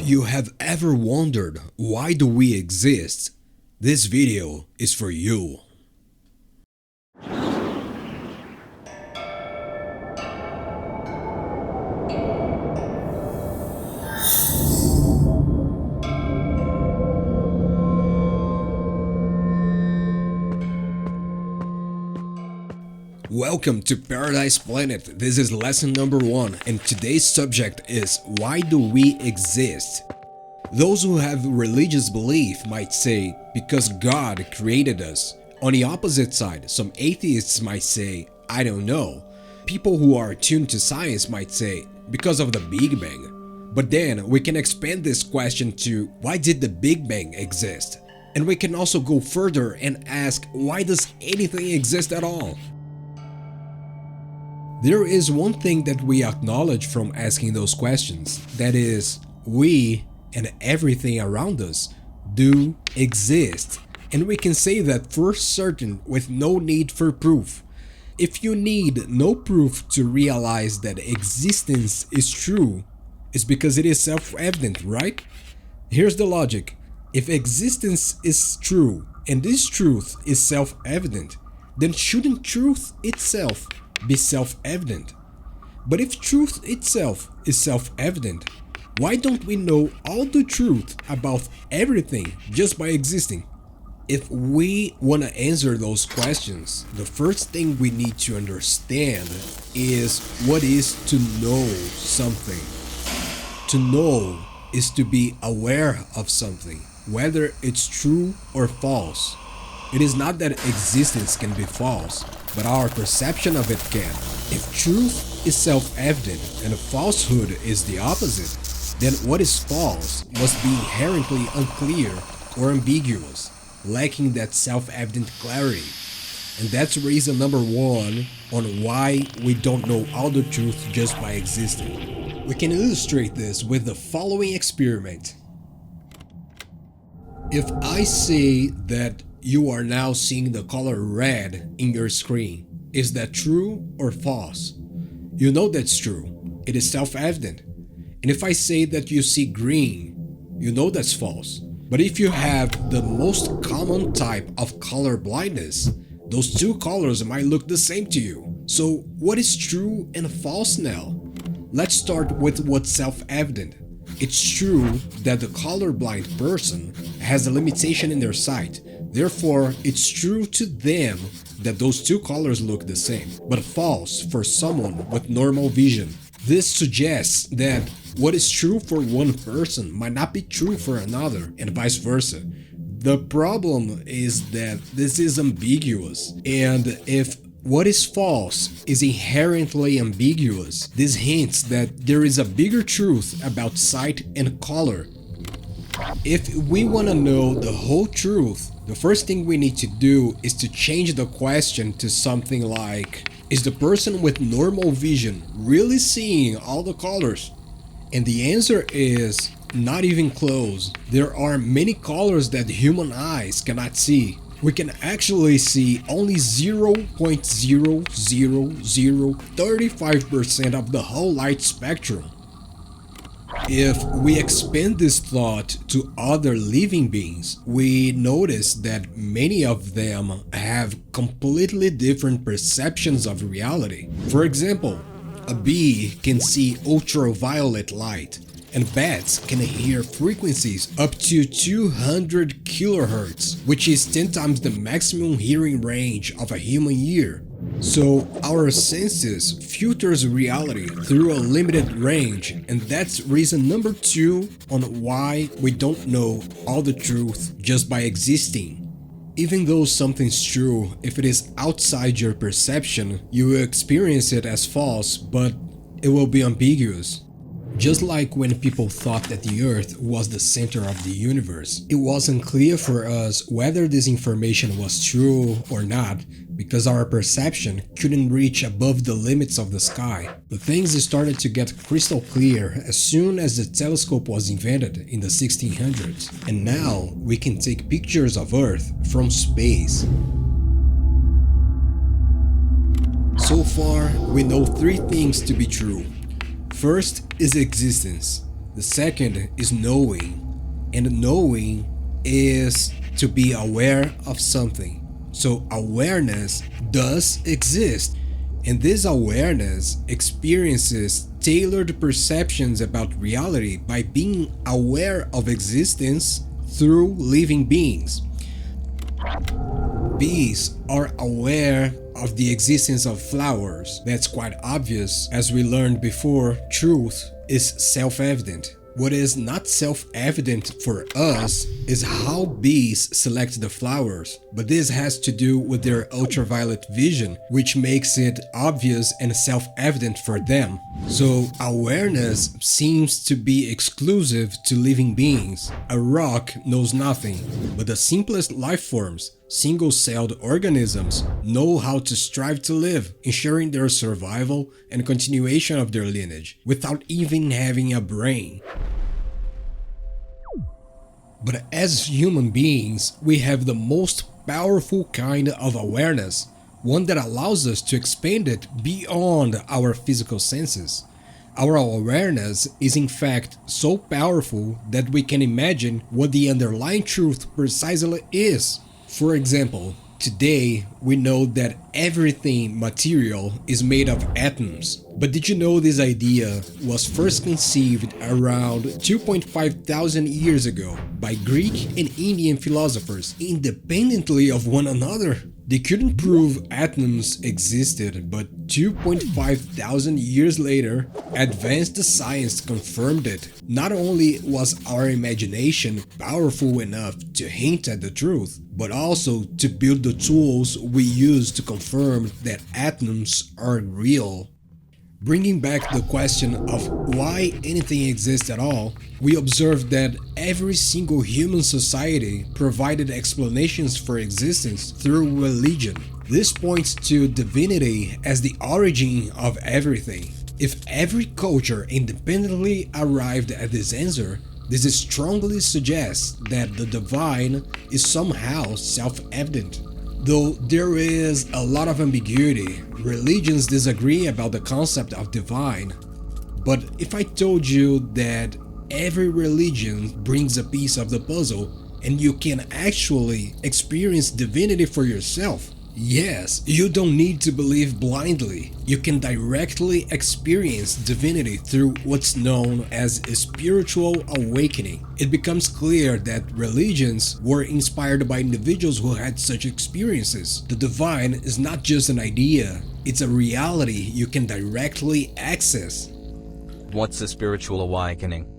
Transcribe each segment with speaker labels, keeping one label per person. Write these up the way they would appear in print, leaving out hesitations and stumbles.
Speaker 1: you have ever wondered why do we exist, this video is for you. Welcome to Paradise Planet. This is lesson number 1 and today's subject is why do we exist? Those who have religious belief might say because God created us. On the opposite side, some atheists might say, I don't know. People who are attuned to science might say, because of the Big Bang. But then we can expand this question to why did the Big Bang exist? And we can also go further and ask why does anything exist at all? There is one thing that we acknowledge from asking those questions, that is, we and everything around us do exist, and we can say that for certain with no need for proof. If you need no proof to realize that existence is true, it's because it is self-evident, right? Here's the logic. If existence is true and this truth is self-evident, then shouldn't truth itself be self-evident? But if truth itself is self-evident, why don't we know all the truth about everything just by existing? If we want to answer those questions, the first thing we need to understand is what is to know something. To know is to be aware of something, whether it's true or false. It is not that existence can be false, but our perception of it can. If truth is self-evident and falsehood is the opposite, then what is false must be inherently unclear or ambiguous, lacking that self-evident clarity. And that's reason number 1 on why we don't know all the truth just by existing. We can illustrate this with the following experiment. If I say that you are now seeing the color red in your screen, is that true or false? You know that's true. It is self-evident. And if I say that you see green, you know that's false. But if you have the most common type of color blindness, those two colors might look the same to you. So what is true and false now? Let's start with what's self-evident. It's true that the colorblind person has a limitation in their sight. Therefore, it's true to them that those two colors look the same, but false for someone with normal vision. This suggests that what is true for one person might not be true for another, and vice versa. The problem is that this is ambiguous, and if what is false is inherently ambiguous, this hints that there is a bigger truth about sight and color. If we want to know the whole truth, the first thing we need to do is to change the question to something like, is the person with normal vision really seeing all the colors? And the answer is not even close. There are many colors that human eyes cannot see. We can actually see only 0.00035% of the whole light spectrum. If we expand this thought to other living beings, we notice that many of them have completely different perceptions of reality. For example, a bee can see ultraviolet light, and bats can hear frequencies up to 200 kHz, which is 10 times the maximum hearing range of a human ear. So our senses filters reality through a limited range, and that's reason number 2 on why we don't know all the truth just by existing. Even though something's true, if it is outside your perception, you will experience it as false, but it will be ambiguous. Just like when people thought that the Earth was the center of the universe, it wasn't clear for us whether this information was true or not because our perception couldn't reach above the limits of the sky. But things started to get crystal clear as soon as the telescope was invented in the 1600s, and now we can take pictures of Earth from space. So far, we know 3 things to be true. First is existence. The second is knowing. And knowing is to be aware of something. So awareness does exist. And this awareness experiences tailored perceptions about reality by being aware of existence through living beings. Bees are aware of the existence of flowers. That's quite obvious. As we learned before, truth is self-evident. What is not self-evident for us is how bees select the flowers, but this has to do with their ultraviolet vision, which makes it obvious and self-evident for them. So awareness seems to be exclusive to living beings. A rock knows nothing, but the simplest life forms, single-celled organisms, know how to strive to live, ensuring their survival and continuation of their lineage, without even having a brain. But as human beings, we have the most powerful kind of awareness, one that allows us to expand it beyond our physical senses. Our awareness is in fact so powerful that we can imagine what the underlying truth precisely is. For example, today we know that everything material is made of atoms. But did you know this idea was first conceived around 2.5 thousand years ago by Greek and Indian philosophers independently of one another? They couldn't prove atoms existed, but 2.5 thousand years later, advanced science confirmed it. Not only was our imagination powerful enough to hint at the truth, but also to build the tools we use to confirm that atoms are real. Bringing back the question of why anything exists at all, we observe that every single human society provided explanations for existence through religion. This points to divinity as the origin of everything. If every culture independently arrived at this answer, this strongly suggests that the divine is somehow self-evident. Though there is a lot of ambiguity, religions disagree about the concept of divine. But if I told you that every religion brings a piece of the puzzle and you can actually experience divinity for yourself, yes, you don't need to believe blindly. You can directly experience divinity through what's known as a spiritual awakening. It becomes clear that religions were inspired by individuals who had such experiences. The divine is not just an idea, it's a reality you can directly access.
Speaker 2: What's a spiritual awakening?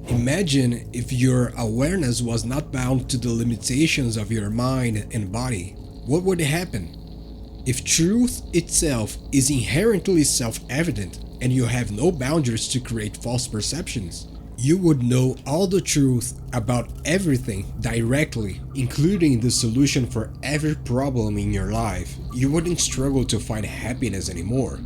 Speaker 1: Imagine if your awareness was not bound to the limitations of your mind and body. What would happen? If truth itself is inherently self-evident and you have no boundaries to create false perceptions, you would know all the truth about everything directly, including the solution for every problem in your life. You wouldn't struggle to find happiness anymore.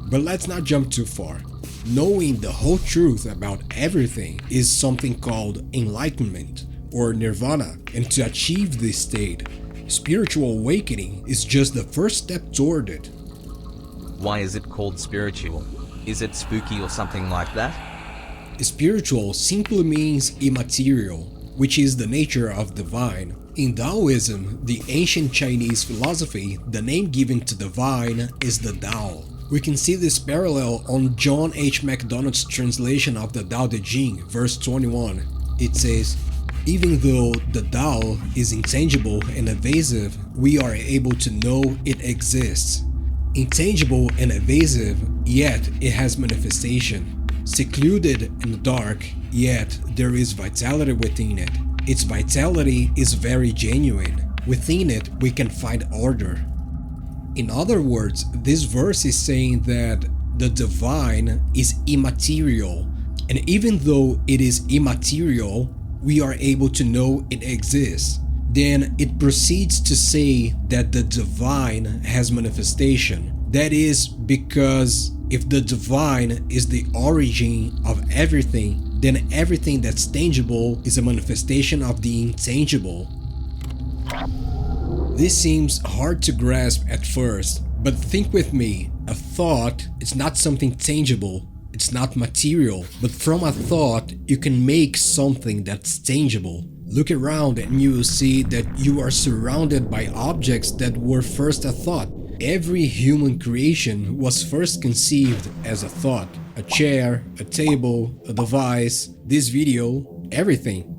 Speaker 1: But let's not jump too far. Knowing the whole truth about everything is something called enlightenment or nirvana, and to achieve this state, spiritual awakening is just the first step toward it.
Speaker 2: Why is it called spiritual? Is it spooky or something like that?
Speaker 1: Spiritual simply means immaterial, which is the nature of divine. In Taoism, the ancient Chinese philosophy, the name given to divine is the Tao. We can see this parallel on John H. MacDonald's translation of the Tao Te Ching, verse 21. It says, "Even though the Tao is intangible and evasive, we are able to know it exists." Intangible and evasive, yet it has manifestation. Secluded and dark, yet there is vitality within it. Its vitality is very genuine. Within it, we can find order. In other words, this verse is saying that the divine is immaterial, and even though it is immaterial, we are able to know it exists. Then it proceeds to say that the divine has manifestation. That is because if the divine is the origin of everything, then everything that's tangible is a manifestation of the intangible. This seems hard to grasp at first, but think with me. A thought is not something tangible. It's not material, but from a thought, you can make something that's tangible. Look around and you will see that you are surrounded by objects that were first a thought. Every human creation was first conceived as a thought. A chair, a table, a device, this video, everything.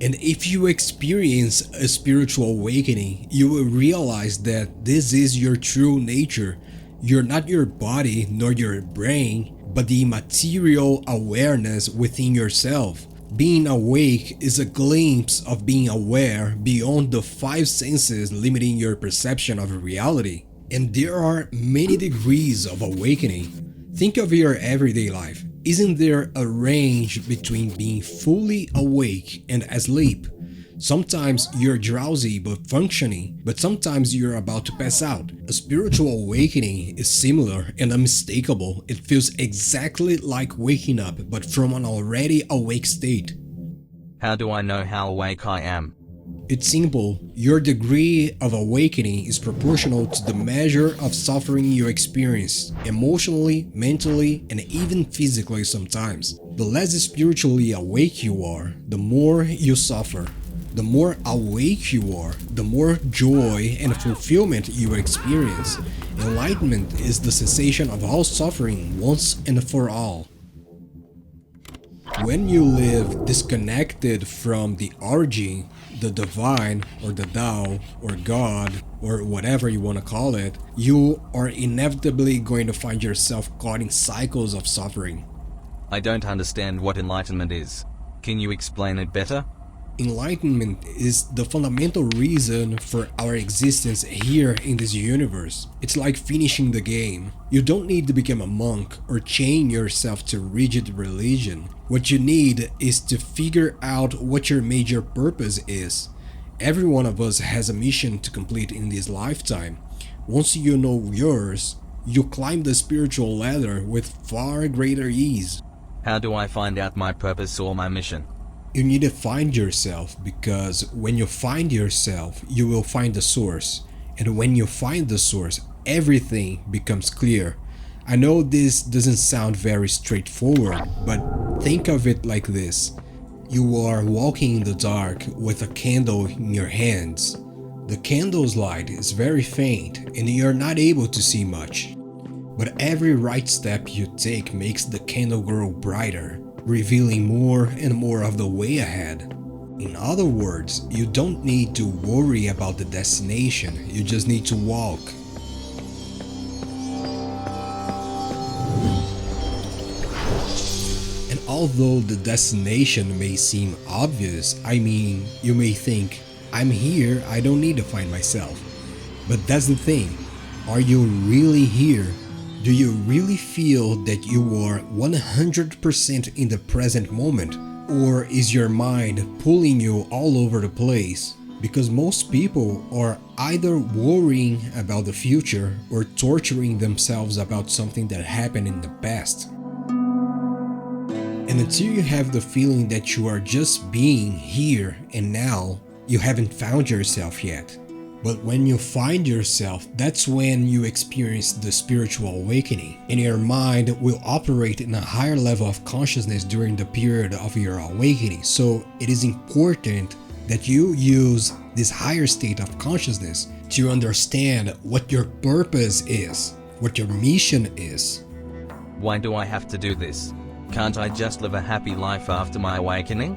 Speaker 1: And if you experience a spiritual awakening, you will realize that this is your true nature. You're not your body nor your brain, but the material awareness within yourself. Being awake is a glimpse of being aware beyond the five senses limiting your perception of reality. And there are many degrees of awakening. Think of your everyday life. Isn't there a range between being fully awake and asleep? Sometimes you're drowsy but functioning, but sometimes you're about to pass out. A spiritual awakening is similar and unmistakable. It feels exactly like waking up, but from an already awake state.
Speaker 2: How do I know how awake I am?
Speaker 1: It's simple. Your degree of awakening is proportional to the measure of suffering you experience, emotionally, mentally, and even physically sometimes. The less spiritually awake you are, the more you suffer. The more awake you are, the more joy and fulfillment you experience. Enlightenment is the cessation of all suffering once and for all. When you live disconnected from the origin, the divine, or the Tao, or God, or whatever you want to call it, you are inevitably going to find yourself caught in cycles of suffering.
Speaker 2: I don't understand what enlightenment is. Can you explain it better?
Speaker 1: Enlightenment is the fundamental reason for our existence here in this universe. It's like finishing the game. You don't need to become a monk or chain yourself to rigid religion. What you need is to figure out what your major purpose is. Every one of us has a mission to complete in this lifetime. Once you know yours, you climb the spiritual ladder with far greater ease.
Speaker 2: How do I find out my purpose or my mission?
Speaker 1: You need to find yourself, because when you find yourself, you will find the source. And when you find the source, everything becomes clear. I know this doesn't sound very straightforward, but think of it like this. You are walking in the dark with a candle in your hands. The candle's light is very faint and you're not able to see much. But every right step you take makes the candle grow brighter, revealing more and more of the way ahead. In other words, you don't need to worry about the destination, you just need to walk. And although the destination may seem obvious, I mean, you may think, I'm here, I don't need to find myself. But that's the thing, are you really here? Do you really feel that you are 100% in the present moment? Or is your mind pulling you all over the place? Because most people are either worrying about the future or torturing themselves about something that happened in the past. And until you have the feeling that you are just being here and now, you haven't found yourself yet. But when you find yourself, that's when you experience the spiritual awakening, and your mind will operate in a higher level of consciousness during the period of your awakening. So it is important that you use this higher state of consciousness to understand what your purpose is, what your mission is.
Speaker 2: Why do I have to do this? Can't I just live a happy life after my awakening?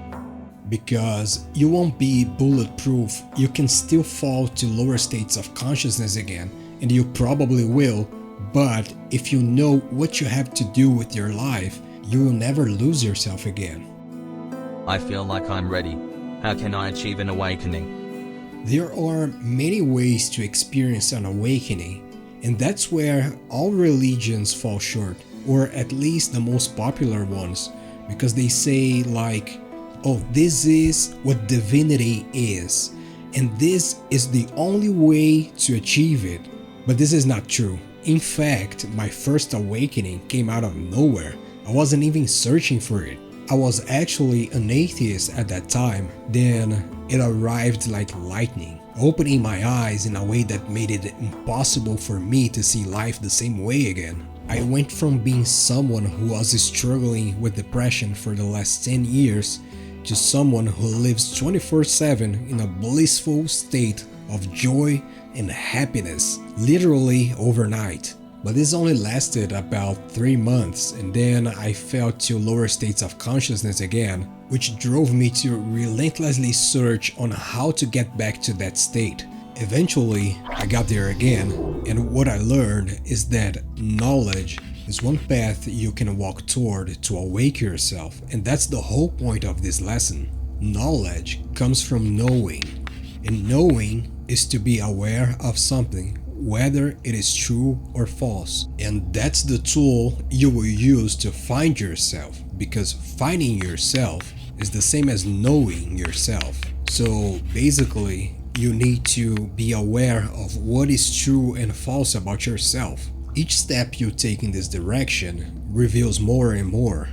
Speaker 1: Because you won't be bulletproof, you can still fall to lower states of consciousness again, and you probably will, but if you know what you have to do with your life, you will never lose yourself again.
Speaker 2: I feel like I'm ready. How can I achieve an awakening?
Speaker 1: There are many ways to experience an awakening, and that's where all religions fall short, or at least the most popular ones, because they say like, oh, this is what divinity is, and this is the only way to achieve it. But this is not true. In fact, my first awakening came out of nowhere. I wasn't even searching for it. I was actually an atheist at that time. Then it arrived like lightning, opening my eyes in a way that made it impossible for me to see life the same way again. I went from being someone who was struggling with depression for the last 10 years to someone who lives 24/7 in a blissful state of joy and happiness, literally overnight. But this only lasted about 3 months, and then I fell to lower states of consciousness again, which drove me to relentlessly search on how to get back to that state. Eventually, I got there again, and what I learned is that knowledge is one path you can walk toward to awake yourself, and that's the whole point of this lesson. Knowledge comes from knowing, and knowing is to be aware of something, whether it is true or false. And that's the tool you will use to find yourself, because finding yourself is the same as knowing yourself. So basically, you need to be aware of what is true and false about yourself. Each step you take in this direction reveals more and more.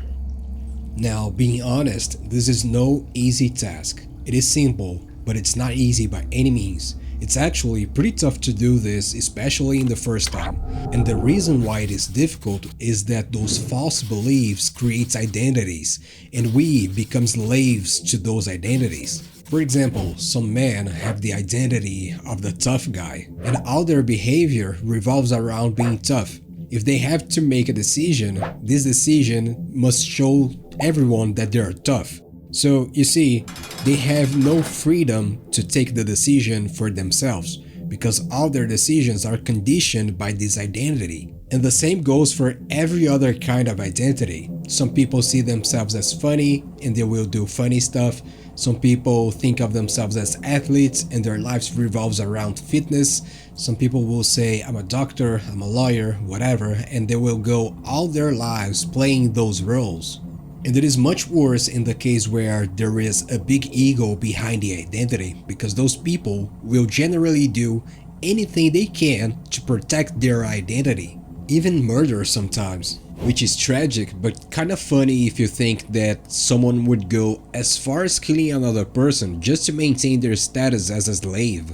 Speaker 1: Now, being honest, this is no easy task. It is simple, but it's not easy by any means. It's actually pretty tough to do this, especially in the first time. And the reason why it is difficult is that those false beliefs create identities, and we become slaves to those identities. For example, some men have the identity of the tough guy, and all their behavior revolves around being tough. If they have to make a decision, this decision must show everyone that they are tough. So, you see, they have no freedom to take the decision for themselves, because all their decisions are conditioned by this identity. And the same goes for every other kind of identity. Some people see themselves as funny and they will do funny stuff. Some people think of themselves as athletes and their lives revolves around fitness. Some people will say, I'm a doctor, I'm a lawyer, whatever, and they will go all their lives playing those roles. And it is much worse in the case where there is a big ego behind the identity, because those people will generally do anything they can to protect their identity, even murder sometimes, which is tragic but kind of funny if you think that someone would go as far as killing another person just to maintain their status as a slave.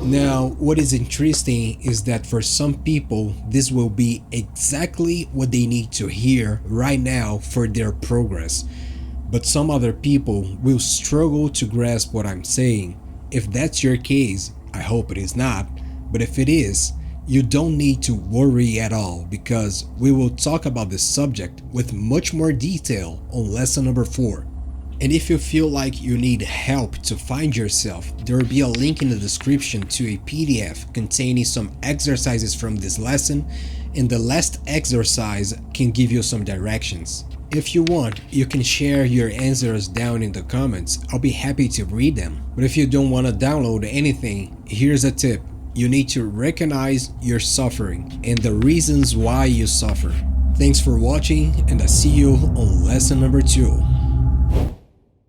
Speaker 1: Now, what is interesting is that for some people, this will be exactly what they need to hear right now for their progress. But some other people will struggle to grasp what I'm saying. If that's your case, I hope it is not, but if it is, you don't need to worry at all, because we will talk about this subject with much more detail on lesson number 4. And if you feel like you need help to find yourself, there will be a link in the description to a PDF containing some exercises from this lesson, and the last exercise can give you some directions. If you want, you can share your answers down in the comments. I'll be happy to read them. But if you don't want to download anything, here's a tip. You need to recognize your suffering and the reasons why you suffer. Thanks for watching, and I'll see you on lesson number 2.